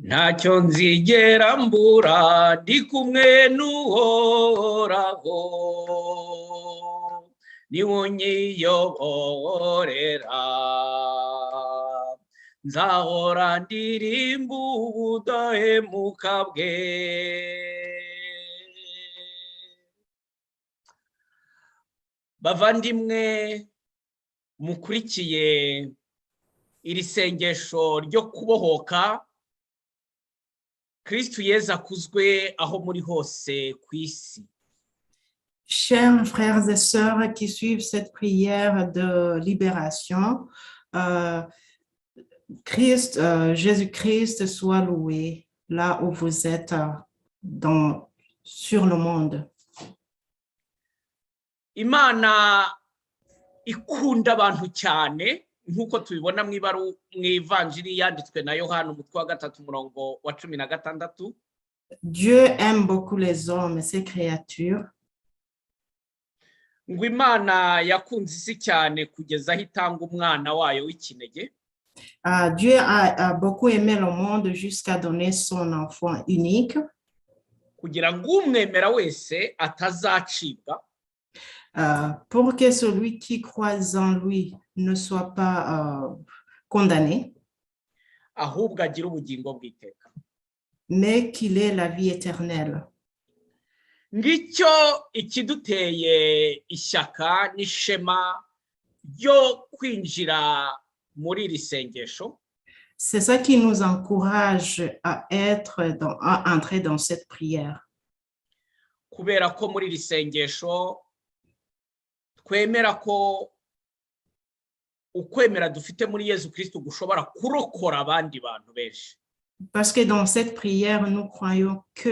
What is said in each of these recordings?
ntacyo nzigera mbura ndi kumwe n'uhoraho niwe unyiyoborera nzahora ndirimba ubudahemuka bwe. Bavandimwe mukurikiye iri sengesho ryo kubohoka, Kristu Yezu akuzwe aho muri hose ku isi. Chers frères et sœurs qui suivent cette prière de libération, Jésus-Christ soit loué là où vous êtes sur le monde. Imana ikunda abantu cyane nkuko tubibona mu ivanjiri yanditswe na Yohana umutwe wa 3 umurongo wa 16. Dieu aime beaucoup les hommes et ses créatures. Ngo Imana yakunze isi cyane kugeza aho itanga umwana wayo w'ikinege. Dieu a beaucoup aimé le monde jusqu'à donner son enfant unique. Kugira ngo umwemera wese atazacibwa. Pour que celui qui croit en lui ne soit pas condamné, ahubwo agira ubugingo bw'iteka, mais qu'il ait la vie éternelle. Ngicyo ikiduteye ishyaka n'ishema ryo kwinjira muri iri sengesho. C'est ça qui nous encourage à entrer dans cette prière. Kubera ko muri iri sengesho twemera ko ukwemera dufite muri Yezu Kristu gushobora kurokora abandi bantu benshi. Parce que dans cette prière, nous croyons que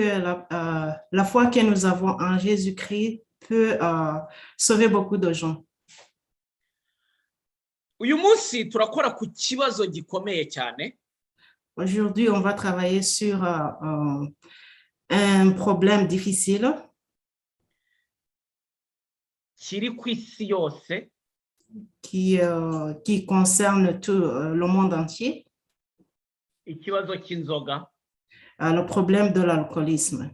la foi que nous avons en Jésus-Christ peut sauver beaucoup de gens. Uyu munsi turakora ku kibazo gikomeye cyane. Aujourd'hui, on va travailler sur un problème difficile kiri ku isi yose, qui concerne tout le monde entier. Ikibazo cy'inzoga. Le problème de l'alcoolisme.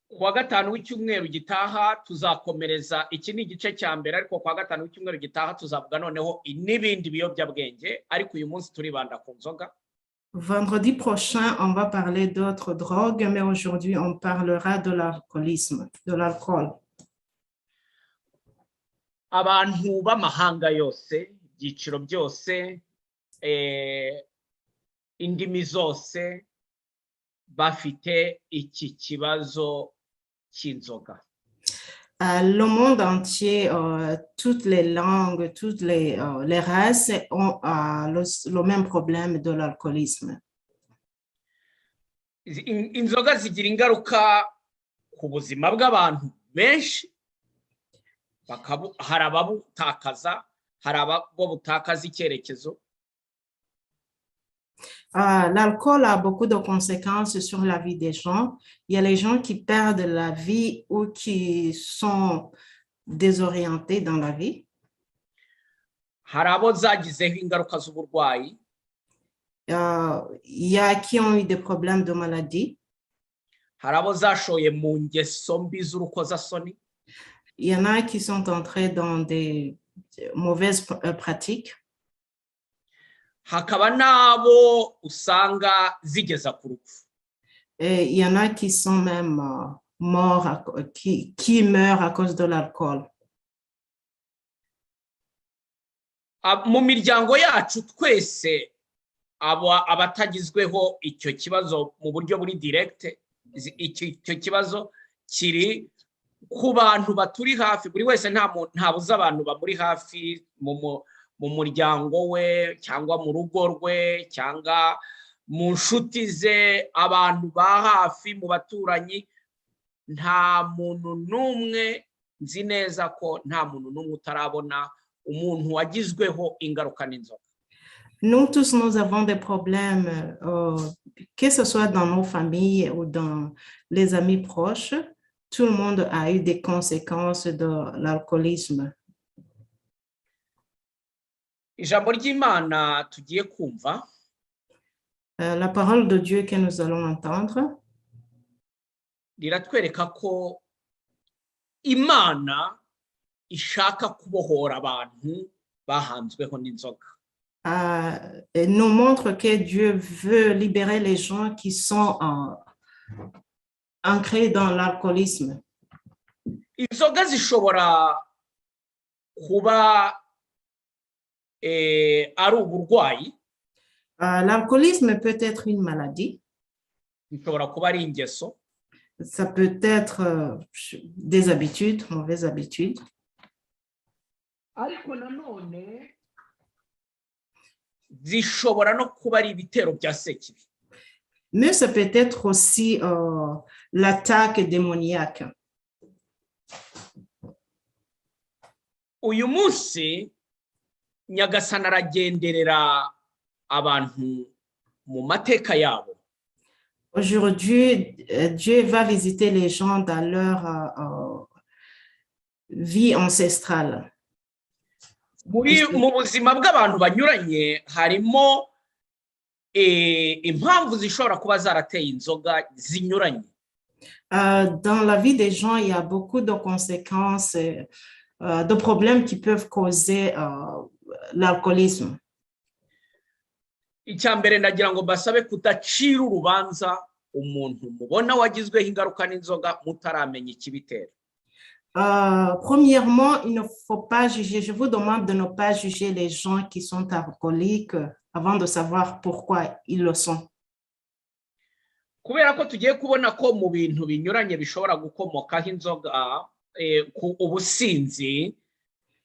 Kuwa gatanu w'icyumweru gitaha tuzakomereza iki ni igice cya mbere, ariko kuwa gatanu w'icyumweru gitaha tuzavuga noneho n'ibindi biyobyabwenge, ariko uyu munsi turibanda ku nzoga. Vendredi prochain, on va parler d'autres drogues, mais aujourd'hui, on parlera de l'alcoolisme, de l'alcool. Abantu b'amahanga yose, ibyiciro byose, indimi zose bafite iki kibazo cy'inzoga. Le monde entier, toutes les langues, toutes les races ont le même problème de l'alcoolisme. Inzoga zigira ingaruka ku buzima bw'abantu benshi, hari ababutakaza, hari abo butakaza icyerekezo. L'alcool a beaucoup de conséquences sur la vie des gens. Il y a les gens qui perdent la vie ou qui sont désorientés dans la vie. Hari abo zagizeho ingaruka z'uburwayi. Il y a qui ont eu des problèmes de maladie. Hari abo zashoye mu ngeso mbi z'urukozasoni. Il y en a qui sont entrés dans des mauvaises pratiques. Hakaba nabo usanga zigeza ku rupfu. Et il y en a qui sont même morts, qui meurent à cause de l'alcool. Mu miryango yacu twese abatagizweho icyo kibazo mu buryo buri direct, icyo kibazo kiri ku bantu baturi hafi. Buri wese ntabuza abantu bamuri hafi mu muryango we cyangwa mu rugo rwe cyangwa mu nshuti ze, abantu ba hafi, mu baturanyi. Nta muntu n'umwe, nzi neza ko nta muntu n'umwe utarabona umuntu wagizweho ingaruka n'inzoga. Nous tous, nous avons des problèmes, que ce soit dans nos familles ou dans les amis proches. Tout le monde a eu des conséquences de l'alcoolisme. Ijambo ry'Imana tugiye kumva La parole de Dieu que nous allons entendre riratwereka ko Imana ishaka kubohora abantu bahanzweho n'inzoga. nous montre que Dieu veut libérer les gens qui sont ancrés dans l'alcoolisme. Inzoga zishobora kuba ari uburwayi, L'alcoolisme peut être une maladie, bishobora kuba ari ingeso, ça peut être des habitudes, mauvaises habitudes. ariko nanone zishobora no kuba ari ibitero bya sekibi. Mais ça peut être aussi l'attaque démoniaque. Uyu munsi Nyagasani aragenderera abantu mu mateka yabo. Aujourd'hui, Dieu va visiter les gens dans leur vie ancestrale. Mu buzima bw'abantu banyuranye harimo impamvu zishobora kuba zarateye inzoga zinyuranye. Dans la vie des gens, il y a beaucoup de conséquences, de problèmes qui peuvent causer l'alcoolisme. Icya mbere ndagira ngo basabe kudacira urubanza umuntu mubona wagizweho ingaruka n'inzoga mutaramenya ikibitera. Premièrement, il ne faut pas juger. Je vous demande de ne pas juger les gens qui sont alcooliques avant de savoir pourquoi ils le sont. Kubera ko tugiye kubona ko mu bintu binyuranye bishobora gukomokaho inzoga, ubusinzi,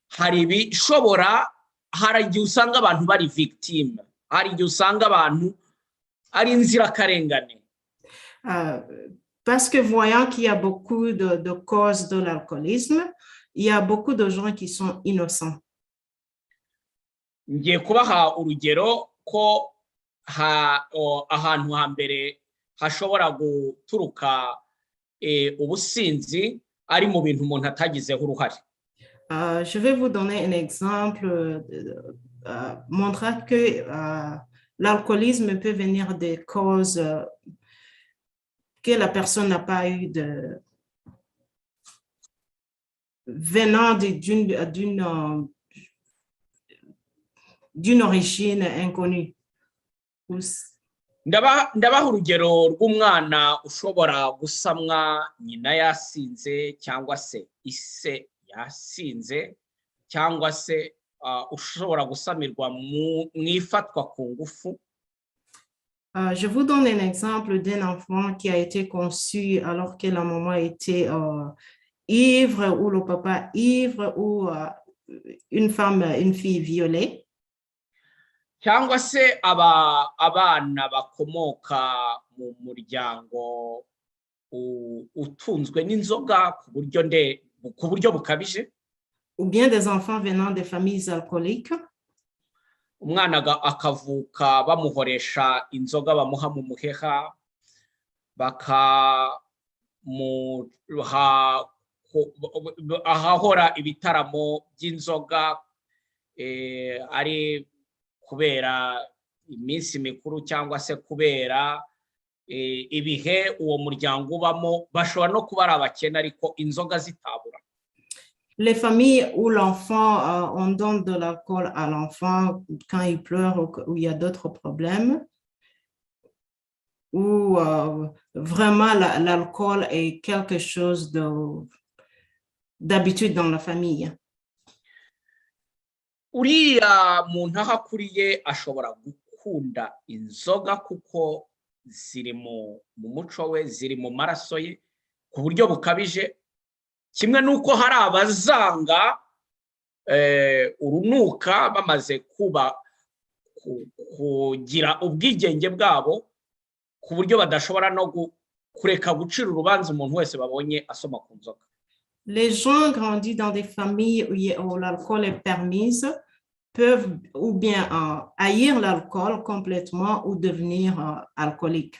hari igihe usanga abantu bari victime, hari igihe usanga abantu ari inzirakarengane. Parce que voyant qu'il y a beaucoup de causes de l'alcoolisme, il y a beaucoup de gens qui sont innocents. Ngiye kubaha urugero ko ahantu hambere hashobora guturuka ubusinzi ari mu bintu umuntu atagizeho uruhare. Je vais vous donner un exemple montrant que l'alcoolisme peut venir des causes que la personne n'a pas eu venant d'une origine inconnue. Ndabaha urugero rw'umwana ushobora gusamwa nyina yasinze cyangwa se ise yasinze cyangwa se ushobora gusamirwa mu ifatwa ku ngufu. Je vous donne un exemple d'un enfant qui a été conçu alors que la maman était ivre ou le papa ivre ou une fille violée. Cyangwa se abana bakomoka mu muryango utunzwe n'inzoga ku buryo bukabije. Ou bien des enfants venant de familles alcooliques. Umwana akavuka bamuhoresha inzoga bamuha mu muheha, ahahora ibitaramo by'inzoga ari kubera iminsi mikuru cyangwa se kubera ibihe uwo muryango ubamo, bashobora no kuba ari abakene ariko inzoga zitabura. Les familles où l'enfant, on donne de l'alcool à l'enfant quand il pleure ou il y a d'autres problèmes, où vraiment l'alcool est quelque chose d'habitude dans la famille. Uriya muntu aho akuriye ashobora gukunda inzoga kuko ziri mu muco we, ziri mu maraso ye ku buryo bukabije. Kimwe nuko hari abazanga urunuka bamaze kugira ubwigenge bwabo ku buryo badashobora no kureka gucira urubanza umuntu wese babonye asoma ku nzoga. Les gens grandis dans des familles où l'alcool est permise peuvent ou bien haïr l'alcool complètement ou devenir alcoolique.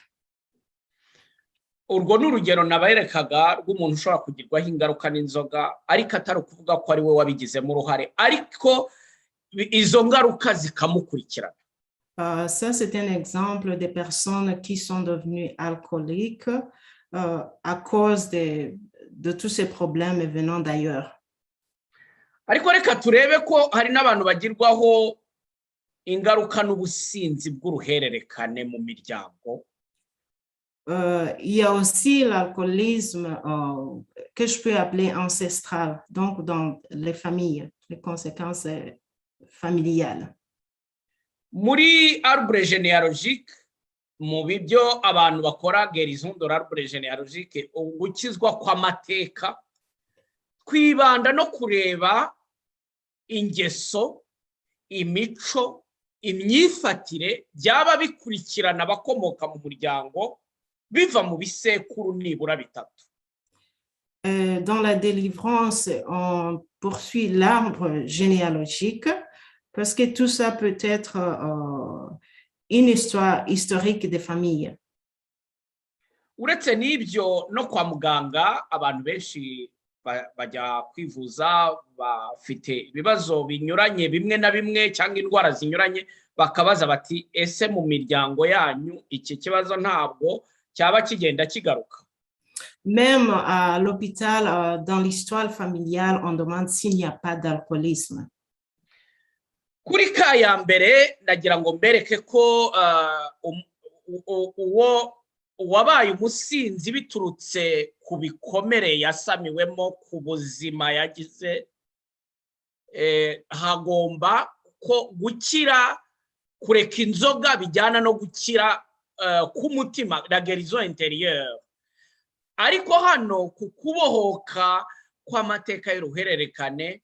Urwo n'urugero naberekaga rw'umuntu ushobora kugirwaho ingaruka n'inzoga ariko atari ukuvuga ko ari we wabigizemo uruhare, ariko izo ngaruka zikamukurikirana. Ça, c'est un exemple des personnes qui sont devenues alcooliques à cause de tous ces problèmes venant d'ailleurs. ariko reka turebe ko hari n'abantu bagirwaho ingaruka n'ubusinzi bw'uruhererekane mu miryango. Il y a aussi l'alcoolisme que je peux appeler ancestral, donc dans les familles, les conséquences familiales. Muri arbre généalogique, mu bibyo abantu bakora guérison de l'arbre généalogique, ugukizwa kw'amateka, kwibanda no kureba ingeso, imico, imyifatire byaba bikurikirana abakomoka mu muryango biva mu bisekuru nibura bitatu. Dans la délivrance, on poursuit l'arbre généalogique parce que tout ça peut être une histoire historique des familles. Uretse n'ibyo no kwa muganga abantu benshi bajya kwivuza bafite ibibazo binyuranye bimwe na bimwe cyangwa indwara zinyuranye bakabaza bati ese mu miryango yanyu iki kibazo ntabwo cyaba kigenda kigaruka. Même à l'hôpital, dans l'histoire familiale, on demande s'il n'y a pas d'alcoolisme. Kuri ka ya mbere ndagira ngo mbereke ko uwabaye umusinzi biturutse ku bikomere yasamiwemo ku buzima yagize, hagomba ko gukira, kureka inzoga bijyana no gukira k'umutima, la guérison intérieure. Ariko hano ku kubohoka kw'amateka y'uruhererekane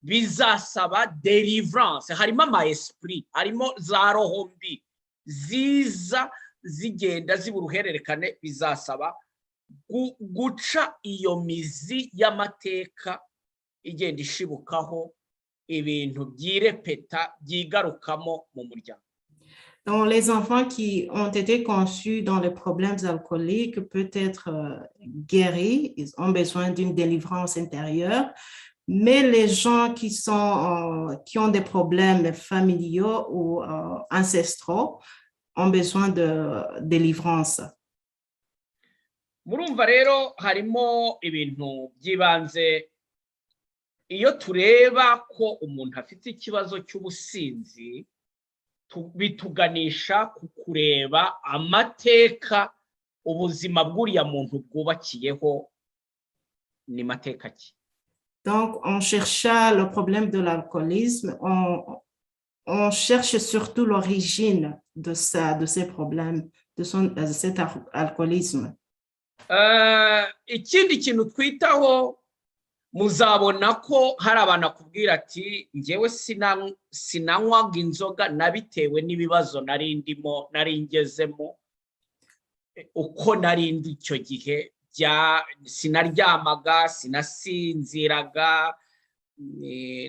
bizasaba délivrance, harimo ama esprit, harimo za roho mbi ziza zigenda ziba uruhererekane, bizasaba guca iyo mizi y'amateka igenda ishibukaho ibintu byirepeta byigarukamo mu muryango. Donc, les enfants qui ont été conçus dans les problèmes alcooliques peuvent être guéris, ils ont besoin d'une délivrance intérieure, mais les gens qui ont des problèmes familiaux ou ancestraux ont besoin de délivrance. Murumva rero harimo ibintu by'ibanze iyo tureba ko umuntu afite ikibazo cy'ubusinzi, bituganisha ku kureba amateka ubuzima bw'uriya muntu bwubakiyeho ni mateka ki. Donc, en cherchant le problème de l'alcoolisme, on cherche surtout l'origine de ces problèmes, de cet alcoolisme. Ikindi kintu twitaho, muzabona ko hari abantu akubwira ati njyewe sinanywaga inzoga nabitewe n'ibibazo nari ndimo, nari ngezemo, uko nari ndi icyo gihe, sinaryamaga, sinasinziraga,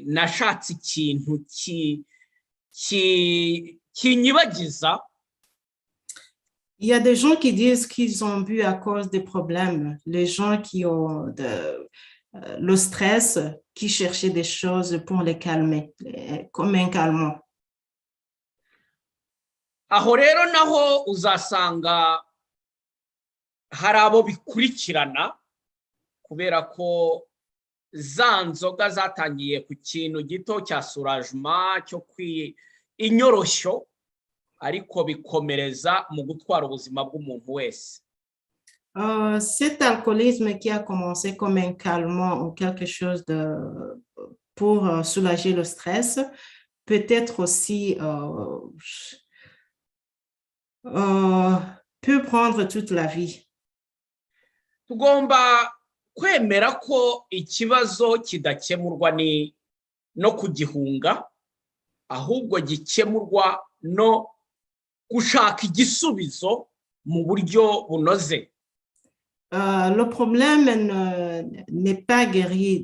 nashatse ikintu kinyibagiza. Il y a des gens qui disent qu'ils ont bu à cause des problèmes, les gens qui ont le stress, qui cherchaient des choses pour les calmer, comme un calmant. Aho rero naho uzasanga hari abo bikurikirana kubera ko za nzoga zatangiye ku kintu gito cya soulagement cyo inyoroshyo, ariko bikomereza mu gutwara ubuzima bw'umuntu wese. Cet alcoolisme qui a commencé comme un calmant ou quelque chose pour soulager le stress peut être aussi peut prendre toute la vie. Tugomba kwemera ko ikibazo kidakemurwa no kugihunga, ahubwo gikemurwa no gushaka igisubizo mu buryo bunoze. Le problème n'est pas guéri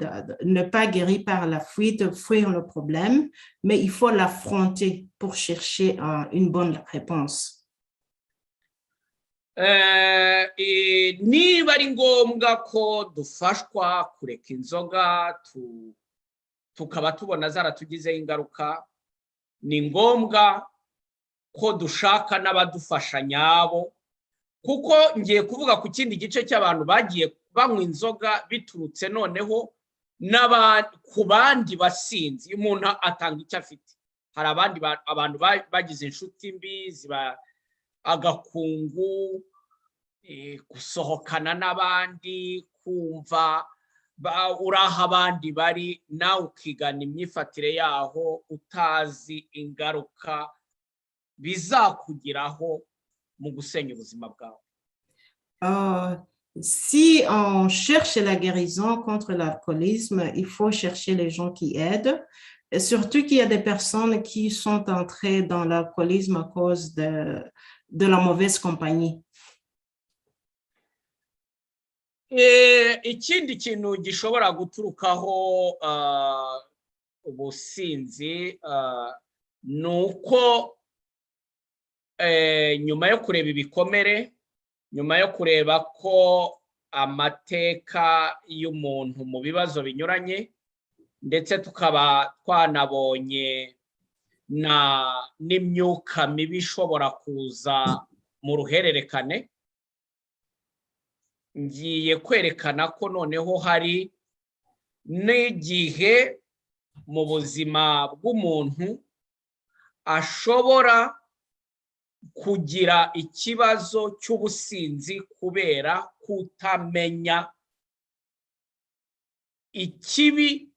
par la fuite, fuir le problème, mais il faut l'affronter pour chercher une bonne réponse. Niba ari ngombwa ko dufashwa kureka inzoga tukaba tubona zaratugizeho ingaruka, ni ngombwa ko dushaka n'abadufasha nyabo, kuko ngiye kuvuga ku kindi gice cy'abantu bagiye banywa inzoga biturutse noneho ku bandi basinzi. Umuntu atanga icyo afite. Hari abantu bagize inshuti mbi, ziba agakungu, gusohokana n'abandi, kumva uraha abandi bari, nawe ukigana imyifatire yaho utazi ingaruka bizakugiraho mu gusenya ubuzima bwawe. Si on cherche la guérison contre l'alcoolisme, il faut chercher les gens qui aident. Et surtout qu'il y a des personnes qui sont entrées dans l'alcoolisme à cause de la mauvaise compagnie. Ikindi kintu gishobora guturukaho ubusinzi ni uko nyuma yo kureba ibikomere, nyuma yo kureba ko amateka y'umuntu mu bibazo binyuranye, ndetse tukaba twanabonye n'imyuka mibi ishobora kuza mu ruhererekane, ngiye kwerekana ko noneho hari n'igihe mu buzima bw'umuntu ashobora kugira ikibazo cy'ubusinzi kubera kutamenya ikibi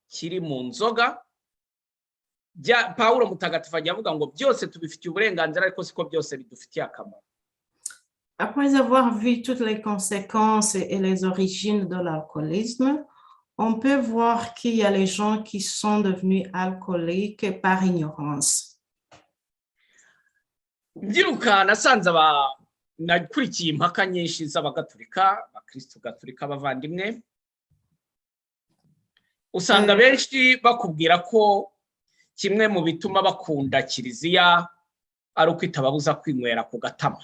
kiri mu nzoga. Pawulo mutagatifu ajya avuga ngo byose tubifitiye uburenganzira, ariko siko byose bidufitiye akamaro. Après avoir vu toutes les conséquences et les origines de l'alcoolisme, on peut voir qu'il y a les gens qui sont devenus alcooliques par ignorance. Mbyiruka nasanze nakurikiye impaka nyinshi z'abagatulika, abakristo gatulika bavandimwe, usanga benshi bakubwira ko kimwe mu bituma bakunda kiliziya ari ukwitababuza kwinywera ku gatama.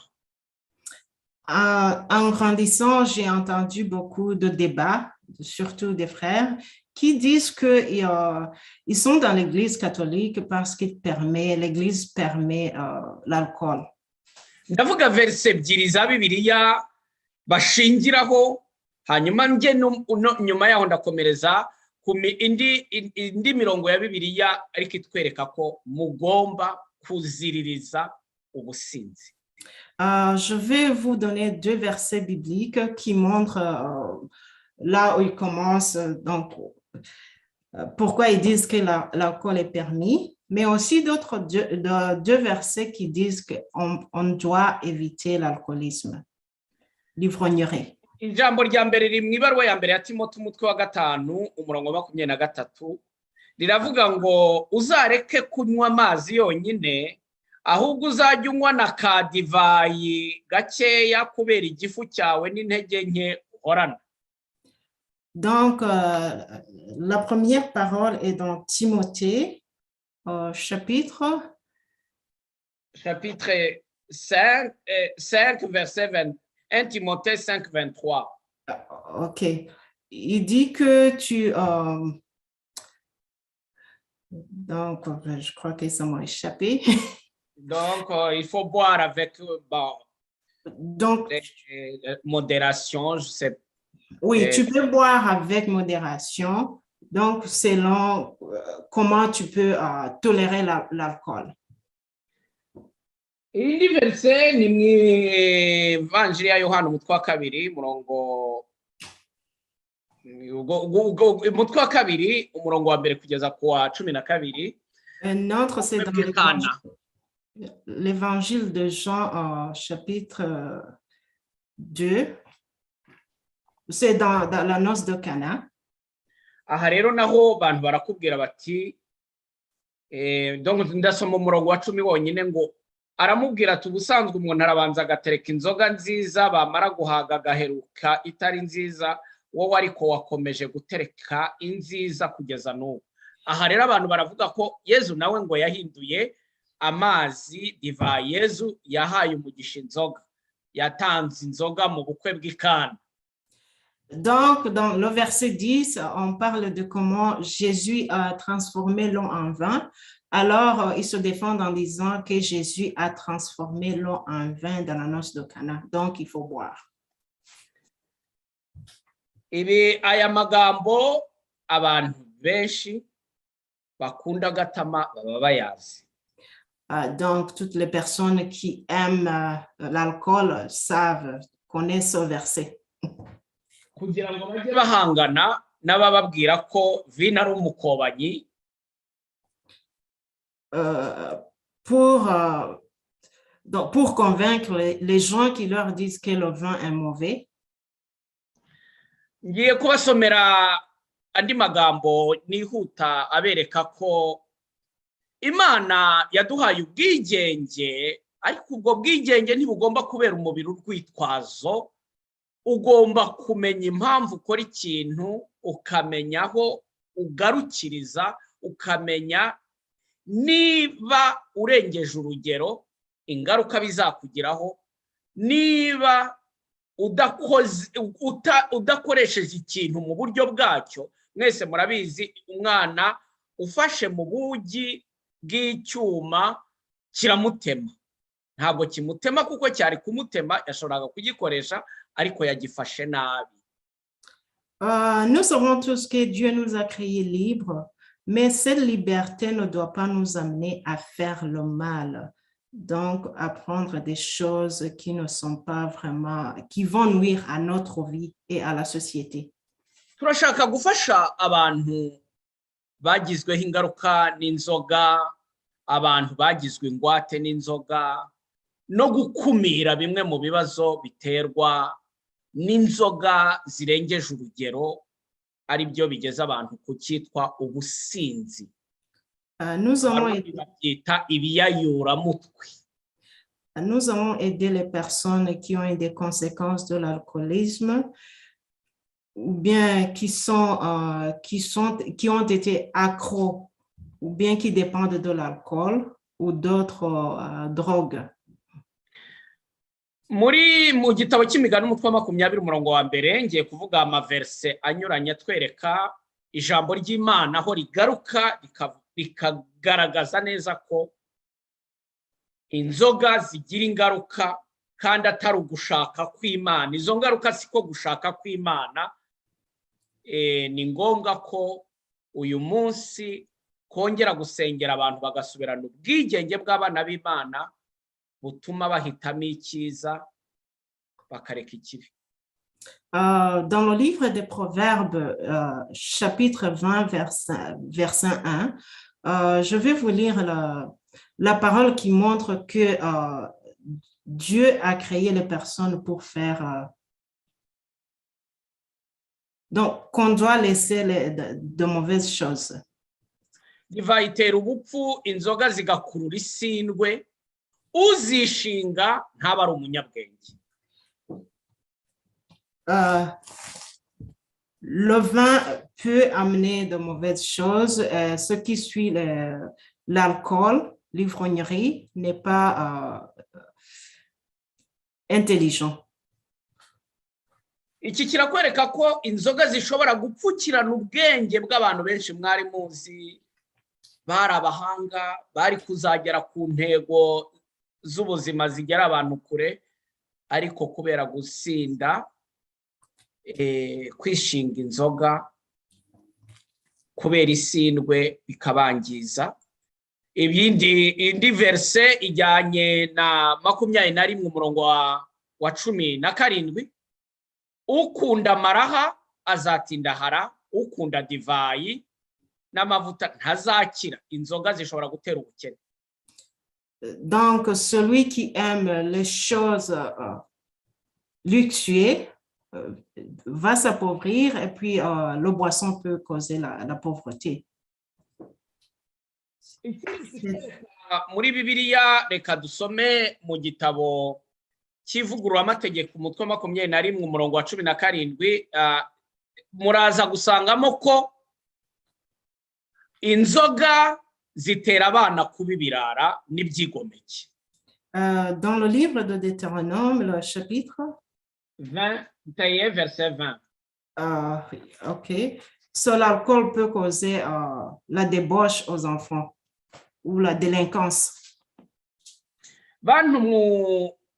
En grandissant, j'ai entendu beaucoup de débats, surtout des frères, qui disent qu'ils sont dans l'Église catholique parce que l'Église permet l'alcool. Ndavuga verse ebyiri za Bibiliya bashingiraho, hanyuma nge nyuma yaho ndakomereza ku indi mirongo ya Bibiliya ariko itwereka ko mugomba kuziririza ubusinzi. Je vais vous donner 2 versets bibliques qui montrent là où ils commencent, donc pourquoi ils disent que l'alcool est permis, mais aussi deux versets qui disent qu'on doit éviter l'alcoolisme, l'ivrognerie. Ijambo rya mbere riri mu ibaruwa ya mbere ya Timote umutwe wa 5 umurongo wa 23 riravuga ngo uzareke kunywa amazi yonyine, ahubwo uzajya unywa na ka divayi gakeya kubera igifu cyawe n'intege nke uhorana. Donc, la première parole est dans Timothée, chapitre 5, verset 20. 1 Timothée 5, 23. OK. Il dit que donc, je crois que ça m'a échappé. Donc, il faut boire avec donc, modération, je sais. Oui, tu peux boire avec modération. Donc, selon comment tu peux tolérer l'alcool. Indi verse ni mu Evanjiri ya Yohana umutwe wa 2 umurongo umutwe wa 2 umurongo wa 1 kugeza ku wa 12. Un autre, c'est dans l'évangile de Jean, chapitre 2. C'est dans la noce de Cana. Aha rero naho abantu barakubwira bati donc ndasoma umurongo wa 10 wonyine ngo aramubwira ati ubusanzwe umuntu arabanza agatereka inzoga nziza, bamara guhaga agaheruka itari nziza, wowe ariko wakomeje gutereka inziza kugeza n'ubu. Aha rero abantu baravuga ko Yezu nawe ngo yahinduye amazi divayi. Yezu yahaye umugisha inzoga, yatanze inzoga mu bukwe bw'Ikana. Donc, dans le verset 10, on parle de comment Jésus a transformé l'eau en vin. Alors, ils se défendent en disant que Jésus a transformé l'eau en vin dans la noce de Cana. Donc, il faut boire. aya magambo abantu benshi bakunda gatama baba bayazi. Donc, toutes les personnes qui aiment l'alcool connaissent ce verset. Kugira ngo bajye bahangana n'abababwira ko vino ari umukobanyi, pour convaincre les gens qui leur disent que le vin est mauvais, ngiye kubasomera andi magambo nihuta abereka ko Imana yaduhaye ubwigenge, ariko ubwo bwigenge ntibugomba kubera umubiri urwitwazo. Ugomba kumenya impamvu ukora ikintu, ukamenya aho ugarukiriza, ukamenya niba urengeje urugero ingaruka bizakugiraho, niba udakoresheje ikintu mu buryo bwacyo. Mwese murabizi, umwana ufashe mu bugi bw'icyuma kiramutema, ntabwo kimutema kuko cyari kumutema, yashoboraga kugikoresha ariko yagifashe nabi. Nous savons tous que Dieu nous a créés libres, mais cette liberté ne doit pas nous amener à faire le mal, donc à prendre des choses qui ne sont pas vraiment, qui vont nuire à notre vie et à la société. Turashaka gufasha abantu bagizweho ingaruka n'inzoga, abantu bagizwe ingwate n'inzoga, no gukumira bimwe mu bibazo biterwa n'inzoga zirengeje urugero, ari byo bigeze abantu ku cyitwa ubusinzi. Nous avons aidé les personnes qui ont eu des conséquences de l'alcoolisme ou bien qui ont été accros ou bien qui dépendent de l'alcool ou d'autres drogues. Mu gitabo cy'imigani umutwe wa 20 umurongo wa mbere ngiye kuvuga amaverse anyuranye atwereka ijambo ry'Imana aho rigaruka rikagaragaza neza ko inzoga zigira ingaruka kandi atari ugushaka kw'Imana. Izo ngaruka siko gushaka kw'Imana. Ni ngombwa ko uyu munsi kongera gusengera abantu bagasubirana ubwigenge bw'abana b'Imana butuma bahitamo icyiza bakareka ikibi. Dans le livre des Proverbes, chapitre 20, verset 1, je vais vous lire la parole qui montre que Dieu a créé les personnes pour faire... donc, qu'on doit laisser de mauvaises choses. Divayi itera ubupfu, inzoga zigakurura isindwe, uzishinga ntaba ari umunyabwenge. Le vin peut amener de mauvaises choses. Ce qui suit l'alcool, l'ivrognerie, n'est pas intelligent. Iki kirakwereka ko inzoga zishobora gupfukirana ubwenge bw'abantu benshi mwari muzi, bari abahanga, bari kuzagera ku ntego z'ubuzima zigera abantu kure, ariko kubera gusinda, kwishinga inzoga, kubera isindwe bikabangiza. Indi verse ijyanye na 21 umurongo wa 17, ukunda amaraha azatindahara, ukunda divayi n'amavuta ntazakira. Inzoga zishobora gutera ubukene. Donc, celui qui aime les choses luxueuses va s'appauvrir et puis le boisson peut causer la pauvreté. Muri Bibiliya reka dusome mu gitabo cy'ivugururamategeko umutwe wa 21 umurongo wa 17, muraza gusangamo ko inzoga zitera abana kuba ibirara n'ibyigomeke. Dans le livre de Deutéronome, le chapitre 20, verset 20. OK. So l'alcool peut causer la débauche aux enfants. ou la délinquance. bantu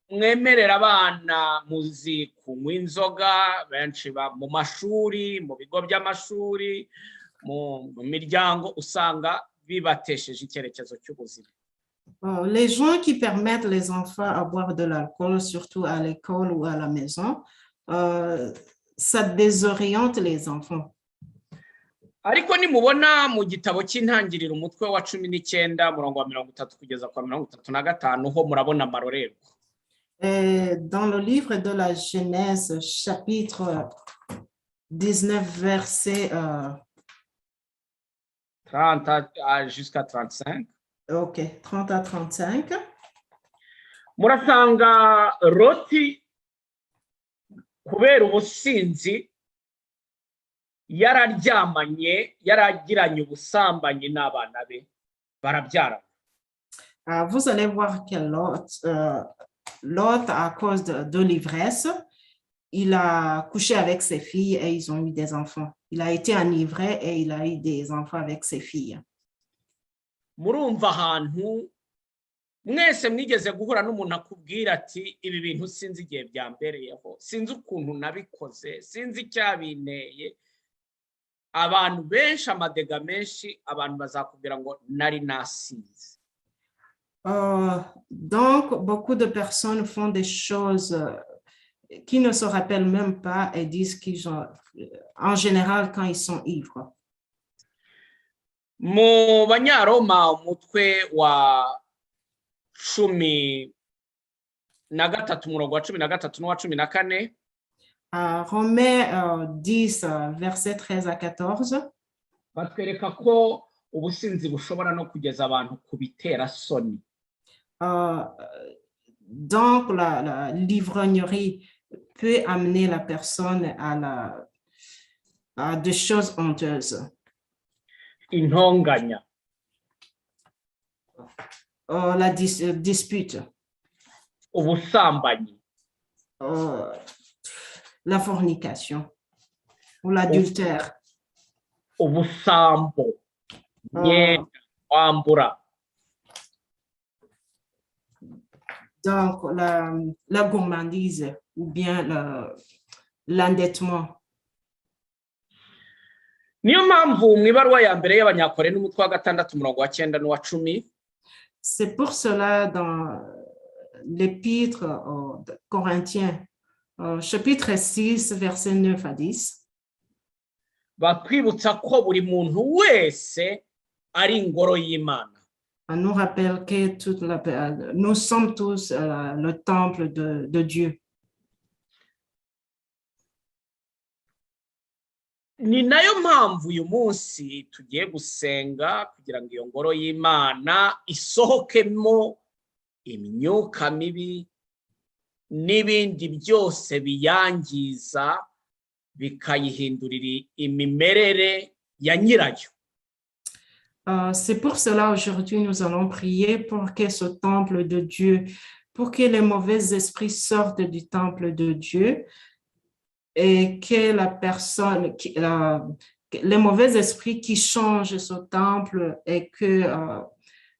mwemerera abana muzi kunywa inzoga benshi mu mashuri mu bigo by'amashuri mu miryango usanga bibatesheje icyerekezo cy'ubuzima. Les gens qui permettent les enfants à boire de l'alcool, surtout à l'école ou à la maison, ça désoriente les enfants. ariko nimubona mu gitabo cy'intangiriro umutwe wa 19 murongo wa 30 kugeza kwa 35 ho murabona amarorerwa. Dans le livre de la Genèse, chapitre 19, verset 30 jusqu'à 35. OK, 30 à 35. Murasanga Loti kubera ubusinzi yaragiranye ubusambanyi n'abana be barabyarana. Vous allez voir que Lot, à cause de l'ivresse, il a couché avec ses filles et ils ont eu des enfants. Il a été enivré et il a eu des enfants avec ses filles. Murumva ahantu mwese mwigeze guhura n'umuntu akubwira ati ibi bintu sinzi igihe byambereyeho, sinzi ukuntu nabikoze, sinzi icyabinteye. Abantu benshi amadega menshi abantu bazakubwira ngo nari nasinze. Donc, beaucoup de personnes font des choses qui ne se rappellent même pas et disent qu'ils ont, en général, quand ils sont ivres. Mu Banyaroma umutwe wa 13 umurongo wa 13 n'uwa 14. Romains 10, verset 13 à 14. Batwereka ko ubusinzi bushobora no kugeza abantu kubitera soni. Donc, l'ivrognerie peut amener la personne à des choses honteuses. Intonganya. La dispute. Ubusambanyi. La fornication ou l'adultère. Ubusambo. Kwambura. Donc, la gourmandise ou bien l'endettement. Niyo mpamvu mu ibaruwa ya mbere y'Abanyakore n'umutwe wa 6 umurongo wa 9 n'uwa 10. C'est pour cela dans l'épître aux Corinthiens, chapitre 6, verset 9 à 10. Batwibutsa ko buri muntu wese ari ingoro y'Imana. On nous rappelle que nous sommes tous le temple de Dieu. Ni nayo mpamvu uyu munsi tugiye gusenga kugira ngo iyo ngoro y'Imana isohokemo imyuka mibi n'ibindi byose biyangiza bikayihindurira imimerere ya nyirayo. C'est pour cela aujourd'hui nous allons prier pour que ce temple de Dieu, pour que les mauvais esprits sortent du temple de Dieu et que les mauvais esprits qui changent ce temple et que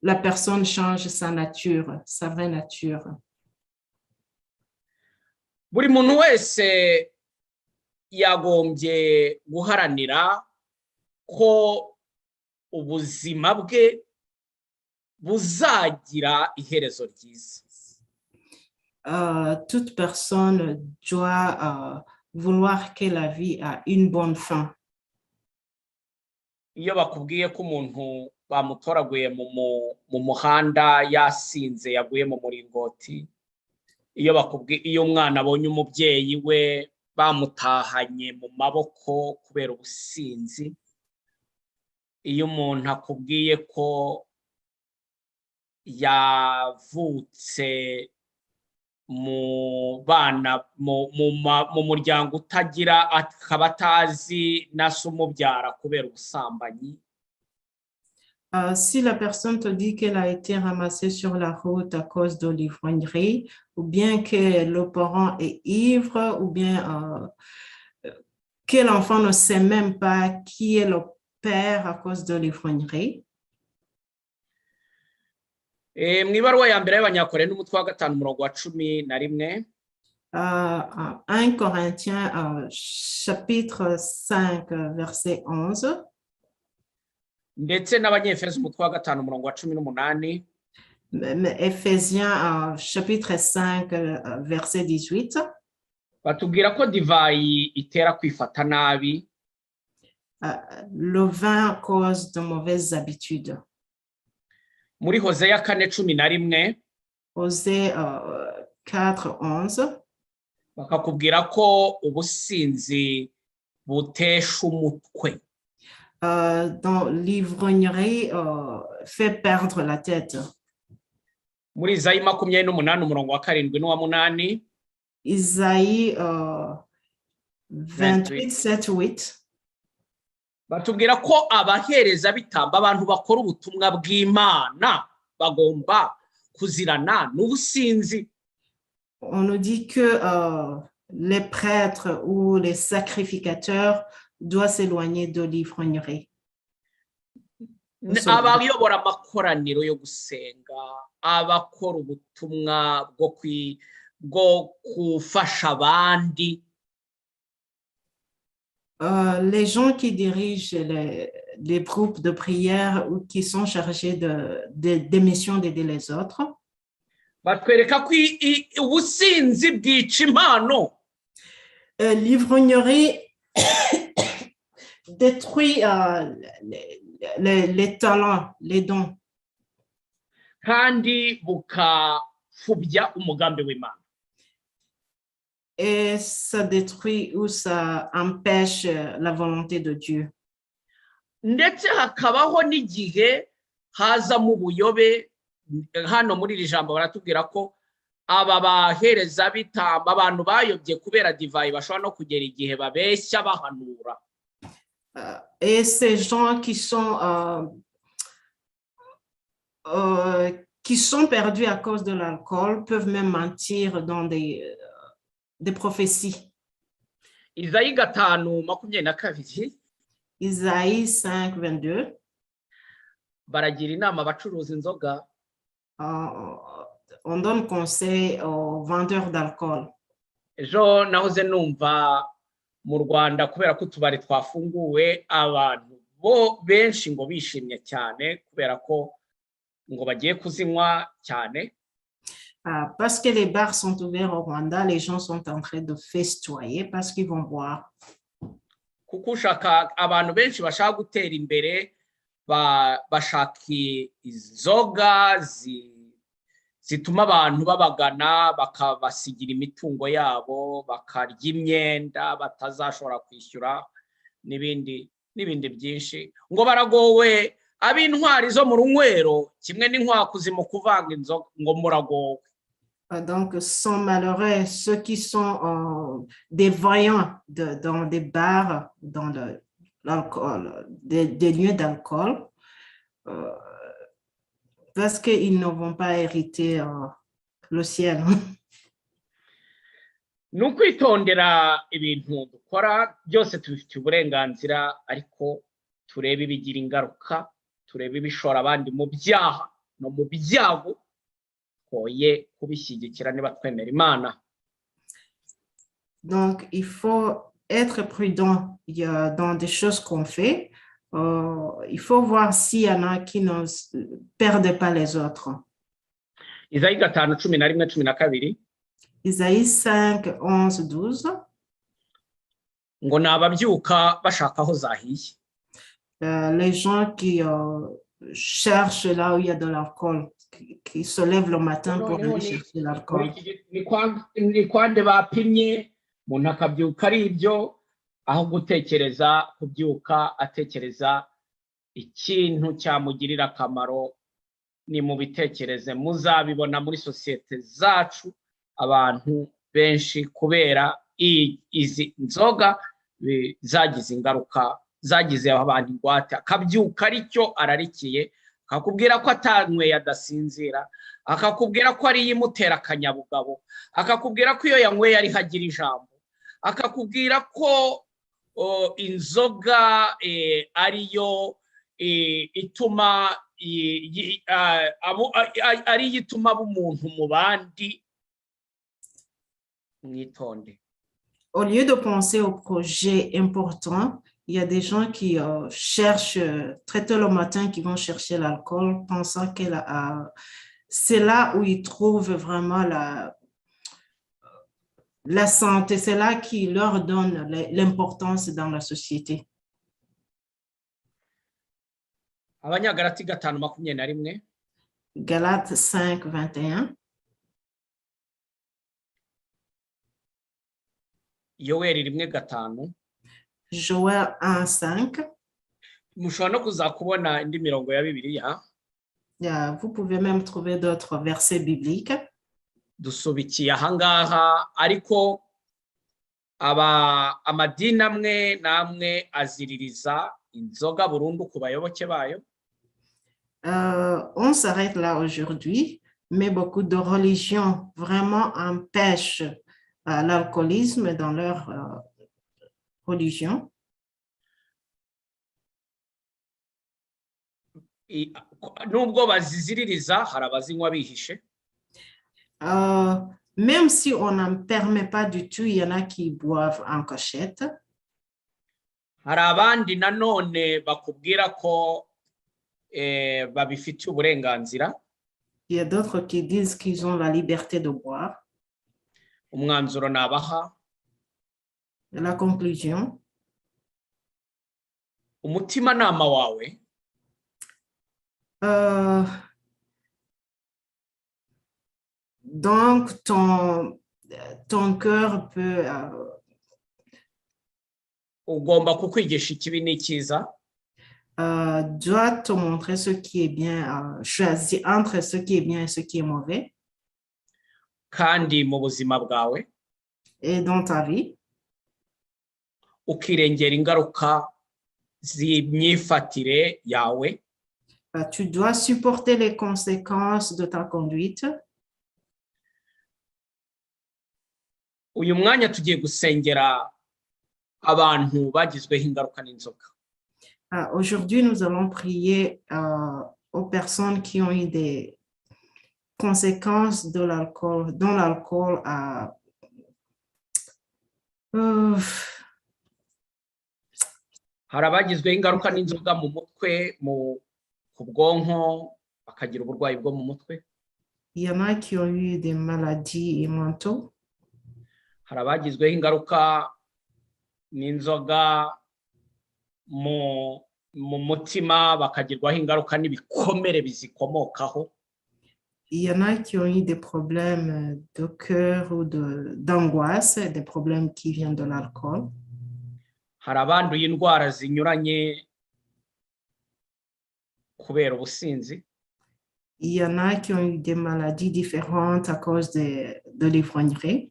la personne change sa nature, sa vraie nature. Buri muntu wese yagombye guharanira ko ubuzima bwe buzagira iherezo ryiza. Toute personne doit vouloir que la vie a une bonne fin. Iyo bakubwiye ko umuntu bamutoraguye mu muhanda yasinze yaguye mu muringoti, iyo umwana abonye umubyeyi we bamutahanye mu maboko kubera ubusinzi, iyo umuntu akubwiye ko yavutse mu bana mu muryango utagira akaba atazi na se umubyara kubera ubusambanyi. Si la personne te dit qu'elle a été ramassée sur la route à cause de l'ivrognerie, ou bien que le parent est ivre, ou bien que l'enfant ne sait même pas qui est le père à cause de l'ivrognerie, mu ibaruwa ya mbere y'Abanyakore n'umutwe wa 5 umurongo wa 11 1 Corinthiens chapitre 5 verset 11 ndetse n'Abanyefeso umutwe wa 5 umurongo wa 18 Ephésiens chapitre 5 verset 18 batubwira ko divayi itera kwifata nabi. Le vin cause de mauvaises habitudes. Muri Hoseya 4:11 Osée 4:11 bakakubwira ko ubusinzi butesha umutwe. Dans l'ivrognerie fait perdre la tête. Muri Izayi 28 umurongo wa 7 n'uwa 8 Isaïe 28:7-8 batubwira ko abahereza bitamba abantu bakora ubutumwa bw'Imana bagomba kuzirana n'ubusinzi. On nous dit que les prêtres ou les sacrificateurs doivent s'éloigner de l'ivrognerie. Abayobora amakoraniro yo gusenga, abakora ubutumwa bwo kufasha abandi, les gens qui dirigent les groupes de prière ou qui sont chargés des missions d'aider les autres, batwereka ko ubusinzi bwica impano. L'ivrognerie détruit les talents, les dons. Kandi bukafubya umugambi w'Imana. Et ça détruit ou ça empêche la volonté de Dieu. Ndetse hakabaho n'igihe haza mu buyobe. Hano muri iri jambo baratubwira ko aba bahereza bitamba abantu bayobye kubera divayi bashobora no kugera igihe babeshya bahanura. Et ces gens qui sont perdus à cause de l'alcool peuvent même mentir dans des prophéties. Isaïe 5:22 Isaïe 5:22 baragira inama abacuruza inzoga. On donne conseil aux vendeurs d'alcool. Ejo nahoze numva mu Rwanda kubera ko tubari twafunguwe abantu bo benshi ngo bishimye cyane kubera ko ngo bagiye kuzinywa cyane. Parce que les bars sont ouverts au Rwanda, les gens sont en train de festoyer parce qu'ils vont boire. Kuko ushaka abantu benshi bashaka gutera imbere bashaka inzoga zituma abantu babagana bakabasigira imitungo yabo, bakarya imyenda batazashobora kwishyura n'ibindi byinshi. Ngo baragowe ab'intwari zo mu runywero kimwe n'inkwakuzi mu kuvanga inzoga, ngo muragowe. Donc, sont malheureux ceux qui sont des voyants dans des bars, dans l'alcool, des lieux d'alcool, parce qu'ils ne vont pas hériter le ciel. Nukwitondera ibintu dukora byose tubifitiye uburenganzira, ariko turebe ibigira ingaruka, turebe ibishora abandi mu byaha no mu byago, koye kubishyigikira niba twemera Imana. Donc, il faut être prudent dans des choses qu'on fait. Il faut voir s'il y en a qui ne perdent pas les autres. Isaïe 5:11-12 Isaïe 5:11-12 ngo nababyuka bashaka aho zahiye. Les gens qui cherchent là où il y a de l'alcool, qui se lèvent le matin pour aller chercher l'alcool. Ni kwande bapimye umuntu akabyuka ari ibyo, aho gutekereza kubyuka atekereza ikintu cyamugirira akamaro. Ni mu bitekereze, muzabibona muri sosiyete zacu abantu benshi kubera izi nzoga zagize ingaruka, zagize abantu ingwate, akabyuka aricyo ararikiye, akakubwira ko atanyweye adasinzira, akakubwira ko ari yimutera akanyabugabo, akakubwira ko iyo yanyweye ari hagira ijambo, akakubwira ko inzoga ariyo ituma ari igituma b'umuntu mu bandi. Mwitonde. Au lieu de penser au projet important, il y a des gens qui cherchent très tôt le matin, qui vont chercher l'alcool, pensant que c'est là où ils trouvent vraiment la santé, c'est là qui leur donne l'importance dans la société. Abanyagalati 5:21. Galates 5:21. Yoweri 1:5. Joël 1:5. Mushobora no kuzakubona indi mirongo ya Bibiliya. Vous pouvez même trouver d'autres versets bibliques. Dusubikiye ahangaha, ariko amadini amwe namwe aziririza inzoga burundu ku bayoboke bayo. On s'arrête là aujourd'hui, mais beaucoup de religions vraiment empêchent l'alcoolisme dans leur religion. Nubwo baziziririza, hari abazinywa bihishe. Même si on n'en permet pas du tout, il y en a qui boivent en cachette. Hari abandi nanone bakubwira ko babifitiye uburenganzira. Il y a d'autres qui disent qu'ils ont la liberté de boire. Umwanzuro nabaha. La conclusion. Umutimanama wawe. Donc, ton cœur peut... ugomba kukwigisha ikibi n'icyiza. Doit te montrer ce qui est bien, choisir entre ce qui est bien et ce qui est mauvais. Kandi mu buzima bwawe. Et dans ta vie. Ukirengera ingaruka z'imyifatire yawe. Tu dois supporter les conséquences de ta conduite. Uyu mwanya tugiye gusengera abantu bagizweho ingaruka n'inzoga. Aujourd'hui, nous allons prier aux personnes qui ont eu des conséquences de l'alcool, dont l'alcool a... Hari abagizweho ingaruka n'inzoga mu mutwe, ku bwonko, bakagira uburwayi bwo mu mutwe. Il y en a qui ont eu des maladies mentaux. Hari abagizweho ingaruka n'inzoga mu mutima, bakagirwaho ingaruka n'ibikomere bizikomokaho. Il y en a qui ont eu des problèmes de cœur ou d'angoisse, des problèmes qui viennent de l'alcool. Hari abanduye indwara zinyuranye kubera ubusinzi. Il y en a qui ont eu des maladies différentes à cause de l'ivrognerie.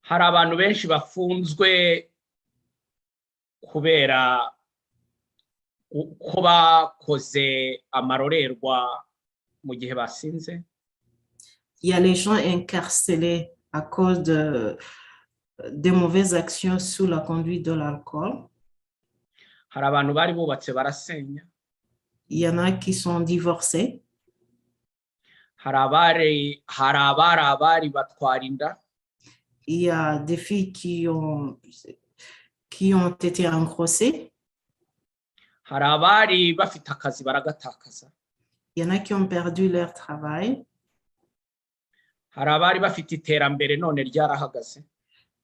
Hari abantu benshi bafunzwe kubera ko bakoze amarorerwa mu gihe basinze. Il y a les gens incarcérés à cause de mauvaises actions sous la conduite de l'alcool. Hari abantu bari bubatse barasenya. Il y en a qui sont divorcés. Hari abari batwara inda. Il y a des filles qui ont été engrossées. Hari abari bafite akazi baragatakaza. Il y en a qui ont perdu leur travail. Hari abari bafite iterambere none ryarahagaze.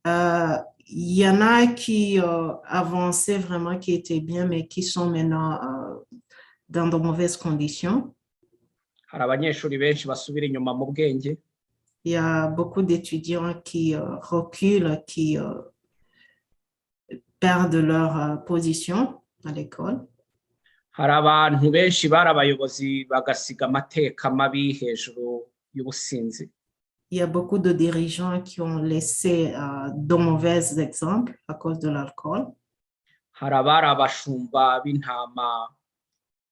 Il y en a qui avançaient vraiment, qui étaient bien, mais qui sont maintenant dans de mauvaises conditions. Hari abanyeshuri benshi basubira inyuma mu bwenge. Il y a beaucoup d'étudiants qui reculent, qui perdent leur position à l'école. Hari abantu benshi bari abayobozi bagasiga amateka mabi hejuru y'ubusinzi. Il y a beaucoup de dirigeants qui ont laissé de mauvais exemples à cause de l'alcool. Hari abari abashumba b'intama